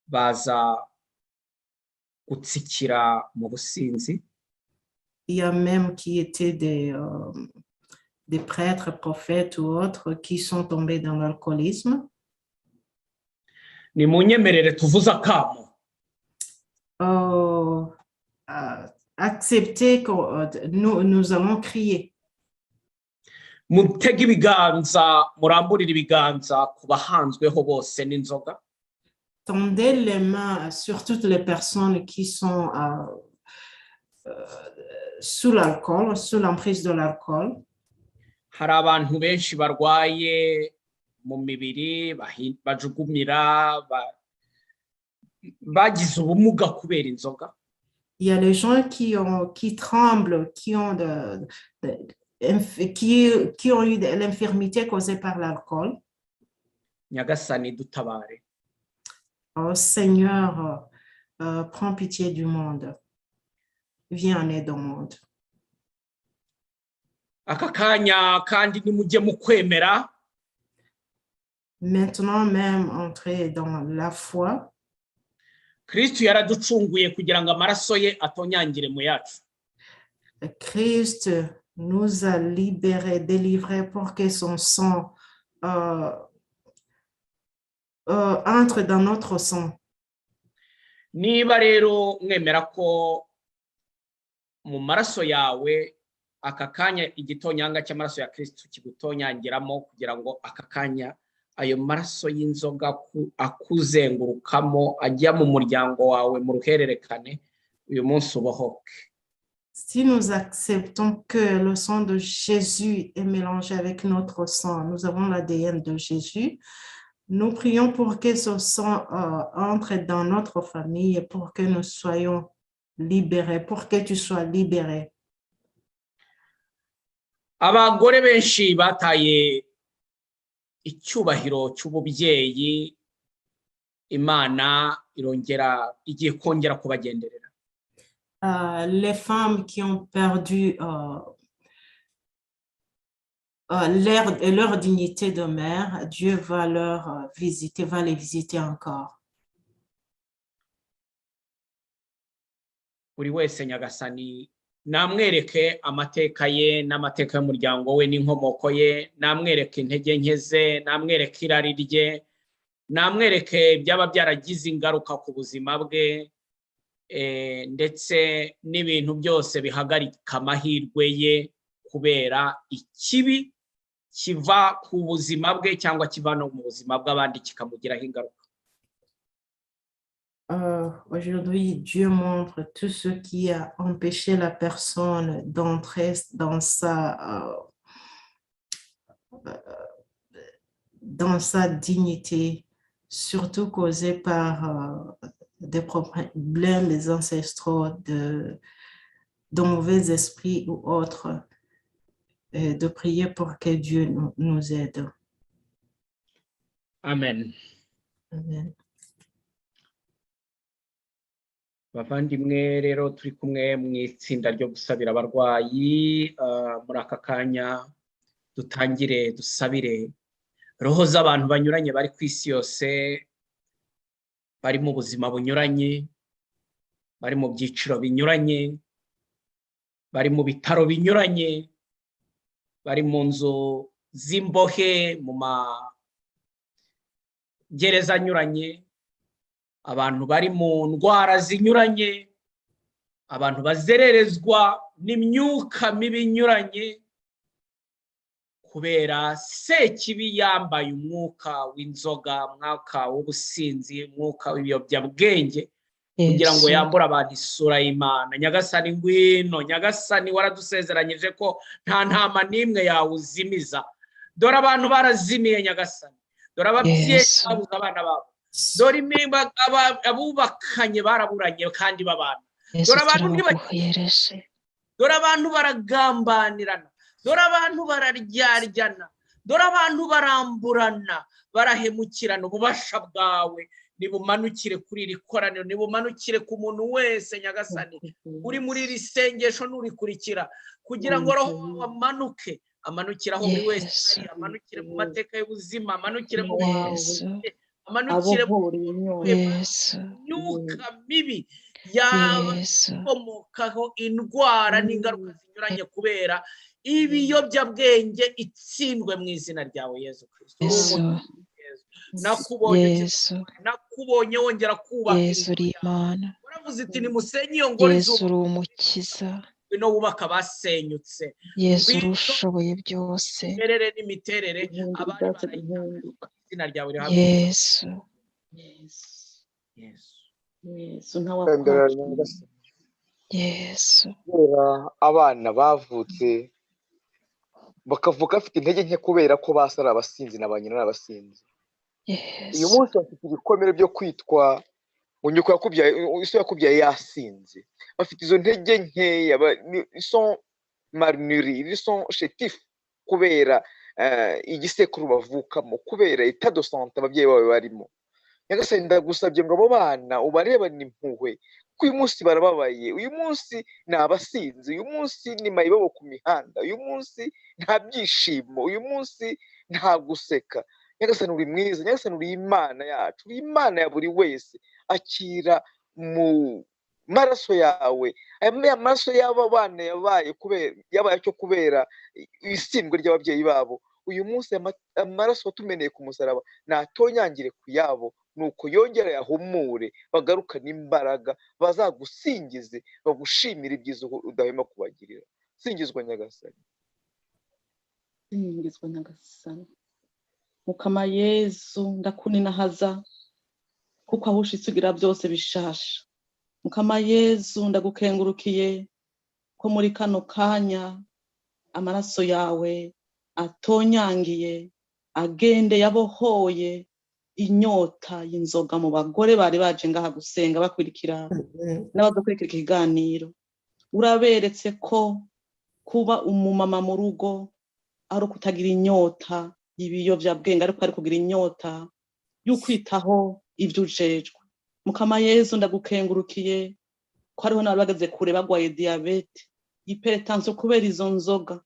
baza gutsikira mu businzi. Il y a même qui étaient des prêtres, prophètes ou autres qui sont tombés dans l'alcoolisme. Nimunyemerere tuvuze akamo. accepter que nous allons crier. mutege ibiganza muramburira ibiganza ku bahanzweho bose n'inzoga. Tendez les mains sur toutes les personnes qui sont sous l'alcool, sous l'emprise de l'alcool. Hari abantu benshi barwaye mu mibiri bajugumira bagize ubumuga kubera inzoga. Il y a les gens qui tremblent, qui ont eu de l'infirmité causée par l'alcool. Nyagasani dutabare. Oh Seigneur, prends pitié du monde. Viens en aide au monde. Aka kanya kandi nimujye mu kwemera. Maintenant même entrer dans la foi. Kristo yaraducunguye kugira ngo amaraso ye atonyangire mu yacu. Christ nous a libérés, délivrés pour que son sang entre dans notre sang. Niba rero mwemera ko mu maraso yawe aka kanya igitonyanga cy'amaraso ya Kristo kigutonyangiramo kugira ngo aka kanya ayo maraso y'inzoga akuzengurukamo ajya mu muryango wawe mu ruhererekane uyu munsi ubohoke. Si nous acceptons que le sang de Jésus est mélangé avec notre sang, nous avons l'ADN de Jésus, nous prions pour que ce sang entre dans notre famille, pour que nous soyons libérés, pour que tu sois libéré. Abagore benshi bataye icyubahiro cy'ububyeyi, Imana irongera igiye kongera kubagenderera. Les femmes qui ont perdu leur dignité de mère, Dieu va leur visiter, va les visiter encore. Buri wese Nyagasani namwereke amateka ye n'amateka y'umuryango we n'inkomoko ye, namwereke intege nke ze, namwereke irari rye, namwereke byaba byaragize ingaruka ku buzima bwe, ndetse n'ibintu byose bihagarika amahirwe ye kubera ikibi kiva ku buzima bwe cyangwa kiva no mu buzima bw'abandi kikamugiraho ingaruka. Aujourd'hui, Dieu montre tout ce qui a empêché la personne d'entrer dans sa dignité, surtout causée par des problèmes des ancestraux, de mauvais esprits ou autres, et de prier pour que Dieu nous aide. Amen. Amen. Bavandimwe rero turi kumwe mu itsinda ryo gusabira abarwayi, muri aka kanya dutangire dusabire roho z'abantu banyuranye bari ku isi yose, bari mu buzima bunyuranye, bari mu byiciro binyuranye, bari mu bitaro binyuranye, bari mu nzu z'imbohe, mu magereza anyuranye, abantu bari mu ndwara zinyuranye, abantu bazererezwa n'imyuka mibi inyuranye kubera sekibi yambaye umwuka w'inzoga, umwuka w'ubusinzi, umwuka w'ibiyobyabwenge, kugira ngo yambure abantu isura y'Imana. Nyagasani ngwino, Nyagasani waradusezeranyije ko nta ntama n'imwe yawuzimiza. Dore abantu barazimiye Nyagasani, dore ababyeyi babuze abana babo, dore abubakanye baraburanye kandi babana, dore abantu baragambanirana, dore abantu bararyaryana, dore abantu baramburana, barahemukirana. Ububasha bwawe nibumanukire kuri iri koraniro, nibumanukire ku muntu wese Nyagasani uri muri iri sengesho n'urikurikira, kugira ngo roho amanuke, amanukire aho buri wese ari, amanukire mu mateka y'ubuzima, amanukire mu amanukire mu myuka mibi yakomokaho indwara n'ingaruka zinyuranye kubera ibiyobyabwenge, itsindwe mu izina ryawe Yesu Kristo. nakubonye wongera kubaka Yesu uri Imana, uravuze iti nimusenye iyo ngoro Yesu uri umukiza, no wubaka basenyutse Yesu urushoboye byose, imiterere n'imiterere abari guhinduka. izina ryawe rihabwa Yesu. Yesu ntawakwacu. Yesu. kubera abana bavutse bakavuka bafite intege nke kubera ko basa ari abasinzi na ba nyina ari abasinzi. Uyu Yesu. munsi bafite ibikomere byo kwitwa ngo nyoko yakubyaye, iso yakubyaye yasinze. Bafite izo ntege nkeya, sont malnutris, ils sont chétifs kubera igisekuru bavukamo, kubera état de santé ababyeyi bawe barimo. Nyagasani ndagusabye ngo abo bana ubarebane impuhwe, ko uyu munsi barababaye, uyu munsi ni abasinzi, uyu munsi ni mayibobo ku mihanda, uyu munsi nta byishimo, uyu munsi nta guseka. Nyagasani uri mwiza, Nyagasani uri Imana yacu, uri Imana ya buri wese. Akira mu maraso yawe aya maraso y'aba bana yabaye cyo kubera isindwe ry'ababyeyi babo. Uyu munsi amaraso watumeneye ku musaraba natonyangire ku yabo, nuko yongera yahumure, bagarukane imbaraga, bazagusingize, bagushimire ibyiza udahwema kubagirira. Singizwa Nyagasani. Singizwa Nyagasani. Mukama Yesu ndakuninahaza kuko aho ushitse ugira byose bishasha. Mukama Yesu ndagukengurukiye ko muri kano kanya amaraso yawe atonyangiye agende yabohoye inyota y'inzoga mu bagore bari baje ngaha gusenga bakurikira n'abadukurikira ikiganiro. Uraberetse ko kuba umumama mu rugo ari ukutagira inyota y'ibiyovyabwenge, ariko ari kugira inyota y'ukwitaho ibyo ujejwe. Mukama Yesu ndagukengurukiye ko hariho n'abari bageze kure bagwaye diabete, hypertension kubera izo nzoga.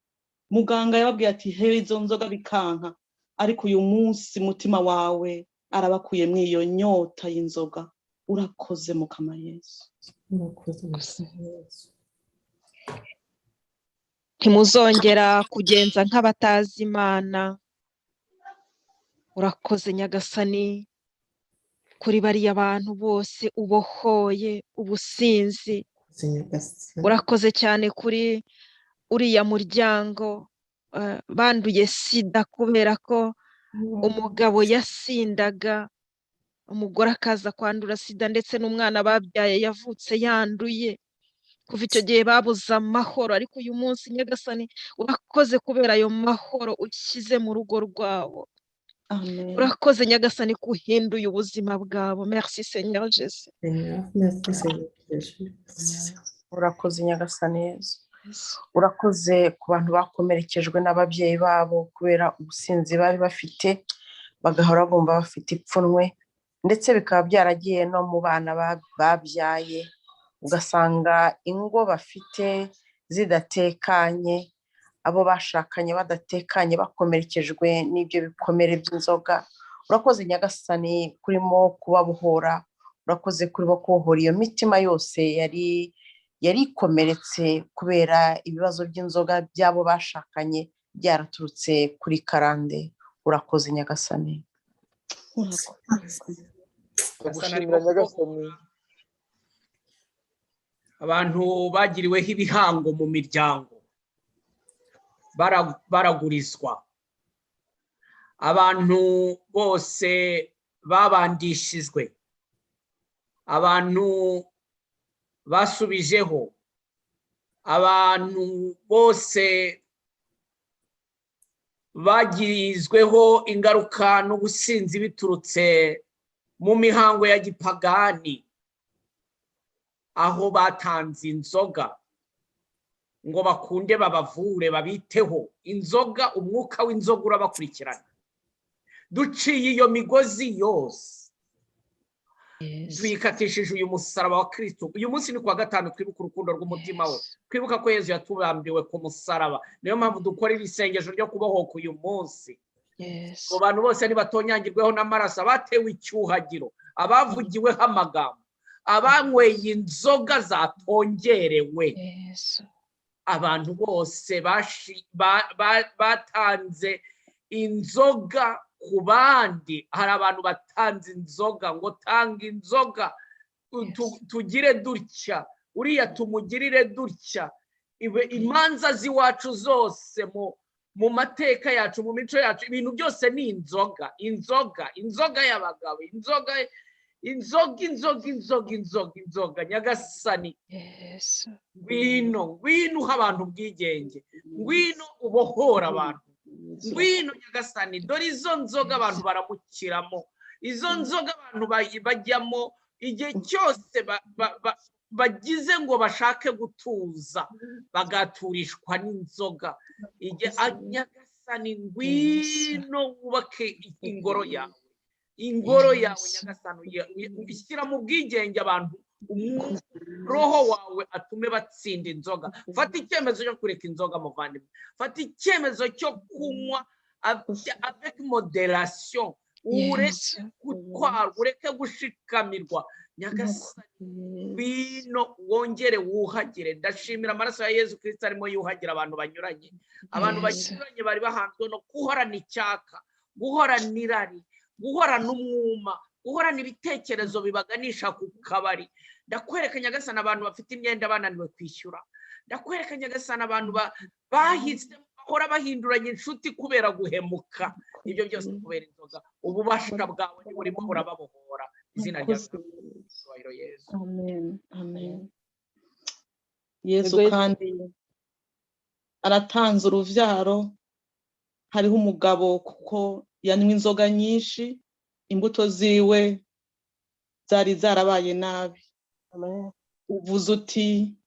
Muganga yababwiye ati hewe izo nzoga bikanka, ariko uyu munsi mutima wawe arabakuye mw'iyo nyota y'inzoga. Urakoze Mukama Yesu. Ntimuzongera kugenza nk'abatazi Imana. Urakoze Nyagasani kuri bariya bantu bose ubohoye ubusinzi. Urakoze cyane kuri uriya muryango banduye sida kubera ko umugabo yasindaga, umugore akaza kwandura sida, ndetse n'umwana babyaye yavutse yanduye. Kuva icyo gihe babuze amahoro, ariko uyu munsi Nyagasani urakoze kubera ayo mahoro ushyize mu rugo rwabo. Amen. Urakoze Nyagasani kuhinduye ubuzima bwabo. Merci Seigneur Jésus. Urakoze Nyagasani Yesu. Urakoze ku bantu bakomerekejwe n'ababyeyi babo kubera ubusinzi bari bafite, bagahora bumva bafite ipfunwe, ndetse bikaba byaragiye no mu bana babyaye, ugasanga ingo bafite zidatekanye, abo bashakanye badatekanye, bakomerekejwe n'ibyo bikomere by'inzoga. Urakoze Nyagasani kurimo kubabohora, urakoze kurimo kubohora iyo mitima yose yari ikomeretse kubera ibibazo by'inzoga by'abo bashakanye byaraturutse kuri karande. Urakoze Nyagasani. Ndagushimira Nyagasani. Abantu bagiriweho ibihango mu miryango baragurizwa, abantu bose babandishijwe, abantu basubijeho, abantu bose bagirizweho ingaruka n'ubusinzi biturutse mu mihango ya gipagani, aho batanze inzoga ngo bakunde babavure babiteho. Inzoga, umwuka w'inzoga urabakurikirana. Duciye iyo migozi yose, tuyikatishije uyu musaraba wa Kristo. Uyu munsi ni kuwa gatanu twibuka urukundo rw'umutima we, twibuka ko Yesu yatubambiwe ku musaraba. Niyo mpamvu dukora iri sengesho ryo kubohoka uyu munsi. Abo bantu bose nibatonyangirweho n'amaraso, abatewe icyuhagiro, abavugiweho amagambo, abanyweye inzoga zatongerewe, abantu bose batanze inzoga ku bandi. Hari abantu batanze inzoga ngo tanga inzoga tugire dutya, uriya tumugirire dutya. Imanza z'iwacu zose mu mateka yacu, mu mico yacu, ibintu byose ni inzoga y'abagabo, inzoga. Nyagasani, ngwino uha abantu ubwigenge, ngwino ubohora abantu, ngwino Nyagasani, dore izo nzoga abantu baramukiramo, izo nzoga abantu bajyamo igihe cyose bagize ngo bashake gutuza, bagaturishwa n'inzoga. Nyagasani, ngwino wubake ingoro yawe Nyagasani, ishyira mu bwigenge abantu, roho wawe atume batsinda inzoga. Fata icyemezo cyo kureka inzoga muvandimwe, fata icyemezo cyo kunywa avec moderation, ureke gutwara, ureke gushikamirwa. Nyagasani, ngwino wongere wuhagire. Ndashimira amaraso ya Yezu Kristo arimo yuhagira abantu banyuranye. Abantu banyuranye bari bahanzwe no guhorana icyaka, guhorana irari, guhorana umwuma, guhorana ibitekerezo bibaganisha ku kabari. Ndakwereka Nyagasani abantu bafite imyenda bananiwe kwishyura. Ndakwereka Nyagasani abantu bahise bahora bahinduranya inshuti kubera guhemuka. Ibyo byose kubera inzoga. Ububasha bwawe ni burimo burababohora. Izina rya Yesu. Amen. Amen. Yesu kandi aratanze uruvyaro. Hariho umugabo kuko yanywa inzoga nyinshi, imbuto ziwe zari zarabaye nabi. Uvuze uti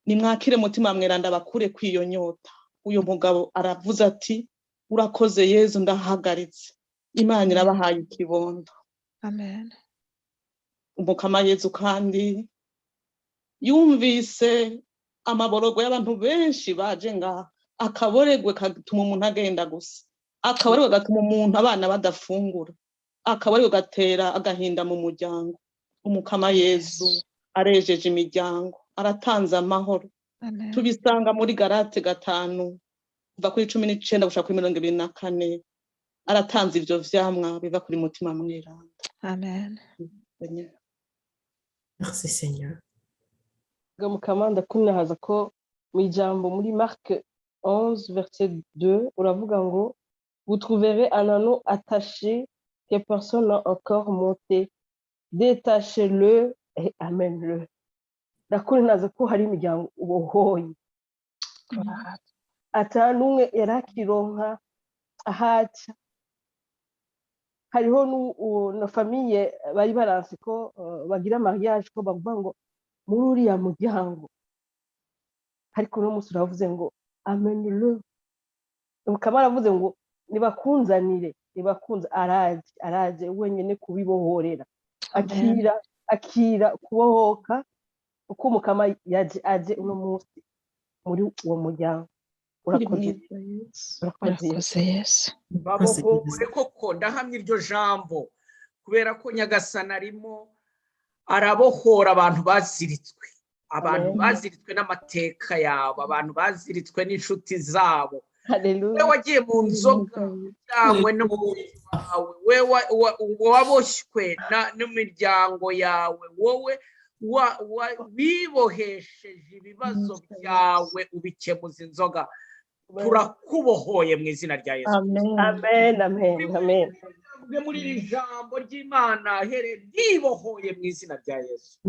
nimwakire mutima mweranda bakure kwiyo nyota. Uyo mugabo aravuze ati urakoze Yezu, ndahagaritse. Imana irabahaye ikibondo. Amen. Umukama Yezu kandi yumvise amaborogo y'abantu benshi baje ngaha. Akaboregwe katuma umuntu agenda gusa, akaboregwe gatuma umuntu abana badafungura, akaboregwe gatera agahinda mu muryango. Umukama Yezu arejeje imiryango, aratanze amahoro. Tubisanga muri Galate 5 kuva kuri 19 gushaka kuri 24. Aratanze ivyo vyamwa biva kuri mutima mweranda. Amen. Merci Seigneur. Mukama ndakunahaza ko mu ijambo muri Marc 11 verset 2 uravuga ngo vous trouverez un anneau attaché que personne n'a encore monté, détachez-le et amène-le. Ndakunahaza ko hari imiryango ubohoye, ata numwe yarakironka ahaca. Hariho na famille bari baranse ko bagira mariage, ko bavuga ngo muri uriya muryango, ariko no musi uravuze ngo amène-le. Mukama aravuze ngo nibakunzanire, nibakunza, araje wenyene kubibohorera. Akira kubohoka uko Mukama aje uno munsi muri uwo muryango. Urakoze Yesu. Babohore koko, ndahamya iryo jambo kubera ko Nyagasani arimo arabohora abantu baziritswe, abantu baziritswe n'amateka yabo, abantu baziritswe n'inshuti zabo. Wewe wagiye mu nzoga yawe no mu wawe, wewe waboshywe n'imiryango yawe, wowe bibohesheje ibibazo byawe ubikemuza inzoga. Turakubohoye mu izina rya Yesu. Amen. Amen. Amen. Muri iri jambo ry'Imana ndibohoye mu izina rya Yesu.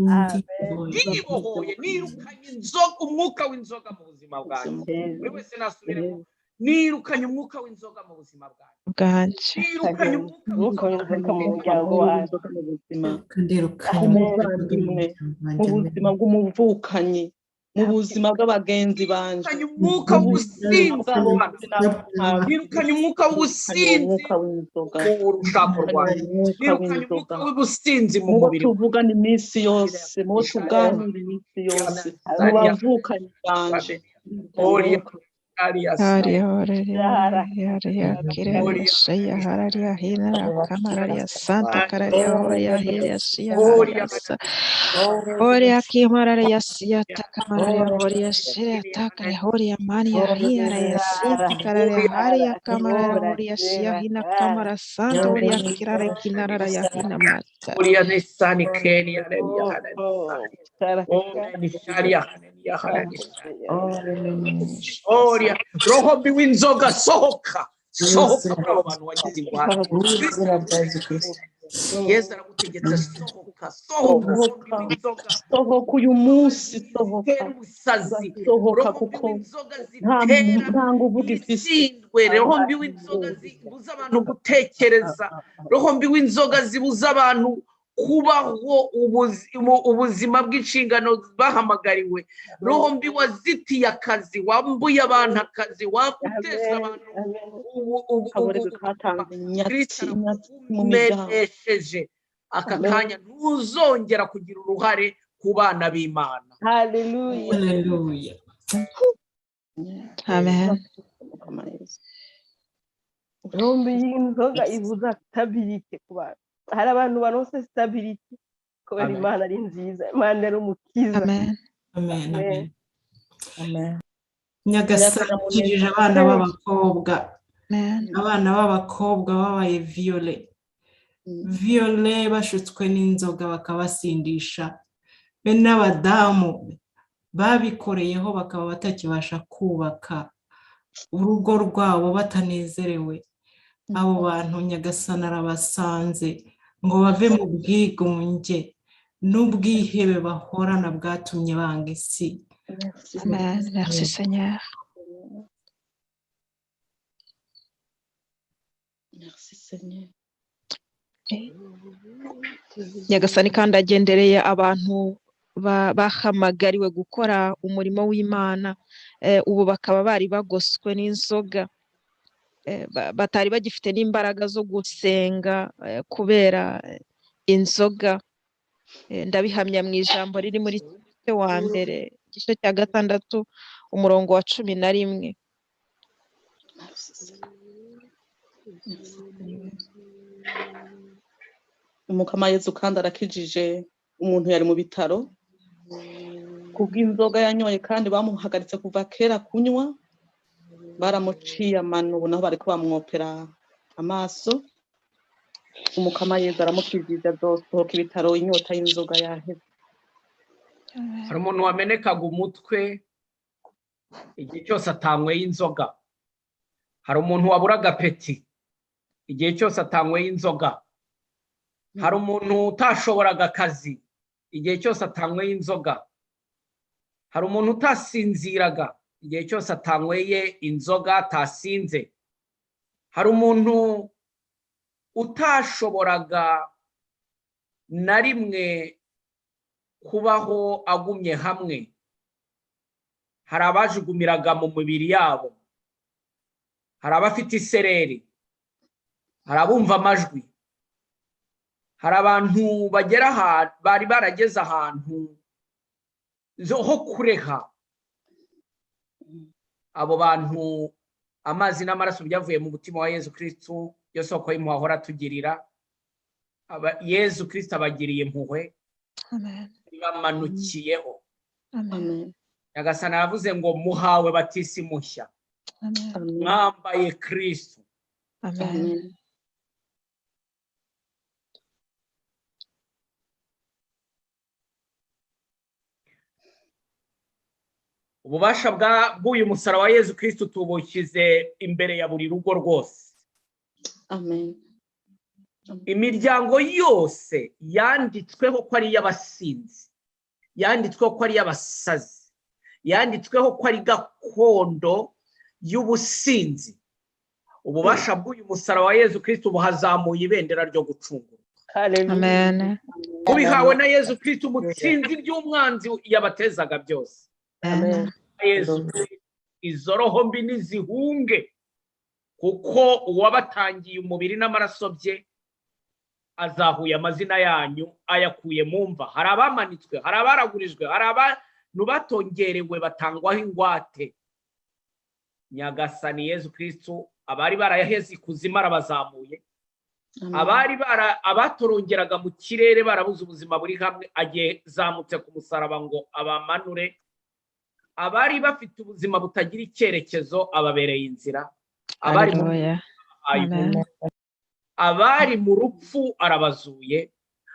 Ndibohoye, nirukanye inzoga, umwuka w'inzoga mu buzima bwanjye. Buri wese nasubiremo, nirukanye umwuka w'inzoga mu buzima bwanjye. Nirukanye umwuka w'inzoga mu muryango wanjye, mu buzima bw'umuvukanyi, mu buzima bw'abagenzi banje. Nirukanye umwuka w'ubusinzi, nirukanye umwuka w'ubusinzi mu rushako rwanjye, nirukanye umwuka w'ubusinzi mu mubiri. Tuvugana iminsi yose, tuganira iminsi yose, mu bavukanyi banje. Hariya Hariya Santa. horiya kirariya shaya hariya hina kamariya Santa karariya horiya hiriya shaya hariya sa horiya kimarariya siya takamariya horiya shaya takariya horiya maniya hiriya Santa karariya hariya kamarariya horiya shaya hina kamara Santa horiya kirare kinarariya hina mata. Horiya Nesani Kenya hariya hariya. Hariya hariya hariya. Horiya roho mbi w'inzoga sohoka sohoka muri abo bantu wagize ingwate. Yesu aragutegetse sohoka sohoka roho mbi w'inzoga. sohoka uyu munsi sohoka Zitera ubusazi sohoka roho mbi kuko w'inzoga zitera nta nguvu gifise ibisindwe roho mbi w'inzoga zibuza abantu gutekereza roho mbi w'inzoga zibuza abantu kubaho ubuzima bw'inshingano bahamagariwe roho mbi wazitiye akazi wambuye abantu akazi uteza abantu umenesheje aka kanya ntuzongera kugira uruhare ku bana b'Imana. Hallelujah. Amen. Rombi y'inzoga ibuza stability ku bantu. Hari abantu baronse stability kubera Imana ari nziza, Imana ari umukiza. Amen. Amen. Amen. Amen. Nyagasani akijije abana b'abakobwa. Amen. Abana b'abakobwa babaye viole bashutswe n'inzoga bakabasindisha. Be n'abadamu babikoreyeho bakaba batakibasha kubaka urugo rwabo batanezerewe. Abo bantu Nyagasani arabasanze ngo bave mu bwigunge n'ubwihebe bahorana bwatumye banga isi. Amen. Merci Seigneur. Merci Seigneur. Nyagasani kandi agendereye abantu bahamagariwe gukora umurimo w'Imana, ubu bakaba bari bagoswe n'inzoga, batari bagifite n'imbaraga zo gusenga kubera inzoga. Ndabihamya mu ijambo riri muri Timote wa mbere igice cya 6 umurongo wa 11. Umukama Yesu kandi arakijije umuntu yari mu bitaro kubw'inzoga yanyoye kandi bamuhagaritse kuva kera kunywa, baramuciye amano ubu naho bariko bamwopera amaso. Umukama Yesu aramukijije azosohoka ibitaro inyota y'inzoga yaheze. Hari umuntu wamenekaga umutwe igihe cyose atanyweye inzoga. Hari umuntu waburaga apeti igihe cyose atanyweye inzoga. Hari umuntu utashoboraga akazi igihe cyose atanyweye inzoga. Hari umuntu utasinziraga igihe cyose atanyweye inzoga, atasinze. Hari umuntu utashoboraga na rimwe kubaho agumye hamwe. Hari abajugumiraga mu mibiri yabo. Hari abafite isereri. Hari abumva amajwi. Hari abantu bagera bari barageze ahantu ho kureha. Abo bantu amazi n'amaraso byavuye mu mutima wa Yesu Kristo, yo soko y'impuhwe ahora atugirira. Yesu Kristo abagiriye impuhwe. Amen. Bamanukiyeho. Amen. Nyagasani aravuze ngo muhawe batisi mushya. Amen. Mwambaye Kristo. Amen. Ububasha bw'uyu musaraba wa Yesu Kristo tubushyize imbere ya buri rugo rwose. Amen. Imiryango yose yanditsweho ko ari iy'abasinzi, yanditsweho ko ari iy'abasazi, yanditsweho ko ari gakondo y'ubusinzi. Ububasha bw'uyu musaraba wa Yesu Kristo buhazamuye ibendera ryo gucungura. Amen. Kubihawe na Yesu Kristo umutsinzi by'umwanzi yabatezaga byose. Amen. Yesu izo roho mbi nizihunge, kuko uwabatangiye umubiri n'amaraso bye azahuye amazina yanyu ayakuye mu mva. Hari abamanitswe, hari abaragurijwe, hari abantu batongerewe batangwaho ingwate. nyagasani Yezu Kristo abari baraheze ikuzimu arabazamuye, Amen. abatorongeraga mu kirere barabuze ubuzima buri hamwe agezamutse ku musaraba ngo abamanure, abari bafite ubuzima butagira icyerekezo ababereye inzira, Hallelujah. Amen. abari mu rupfu arabazuye,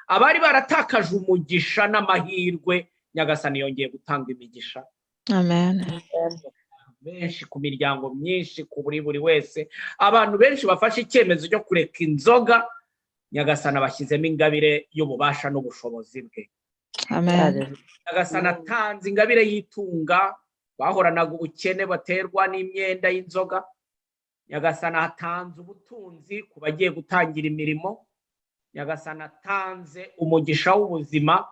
abari baratakaje umugisha n'amahirwe nyagasani yongeye gutanga imigisha Amen. benshi, ku miryango myinshi, ku buri wese. Abantu benshi bafashe icyemezo cyo kureka inzoga, nyagasani abashyizemo ingabire y'ububasha n'ubushobozi bwe. Amen. nyagasani atanze ingabire y'itunga, bahoranaga ubukene baterwa n'imyenda y'inzoga. nyagasani atanze ubutunzi ku bagiye gutangira imirimo. nyagasani atanze umugisha w'ubuzima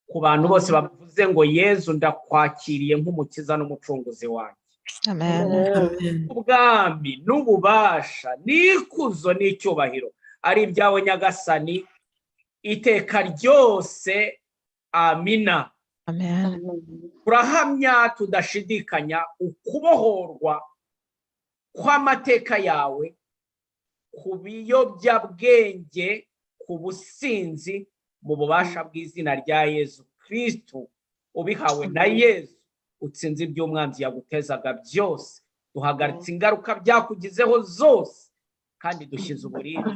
ku bantu bose bavuze ngo Yezu ndakwakiriye nk'umukiza n'umucunguzi wanjye. Amen. ubwami n'ububasha n'ikuzo n'icyubahiro ari ibyawe nyagasani iteka ryose. Amina. Amen. turahamya tudashidikanya ukubohorwa kw'amateka yawe ku biyobyabwenge, ku businzi, mu bubasha bw'izina rya Yezu Kristo ubihawe na Yezu utsinze iby'umwanzi yagutezaga byose. Duhagaritse ingaruka byakugizeho zose kandi dushyize uburinzi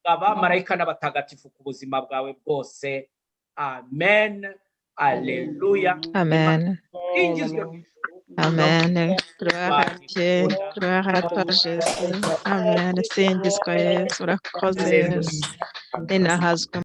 bw'abamarayika n'abatagatifu ku buzima bwawe bwose. Amen. Alleluia. Amen. Ingizwe mu ijuru. Amen. Gloire à Dieu. Gloire à toi, Jésus. Amen. Singizwa Yesu. Urakoze Yesu. Ninahazwe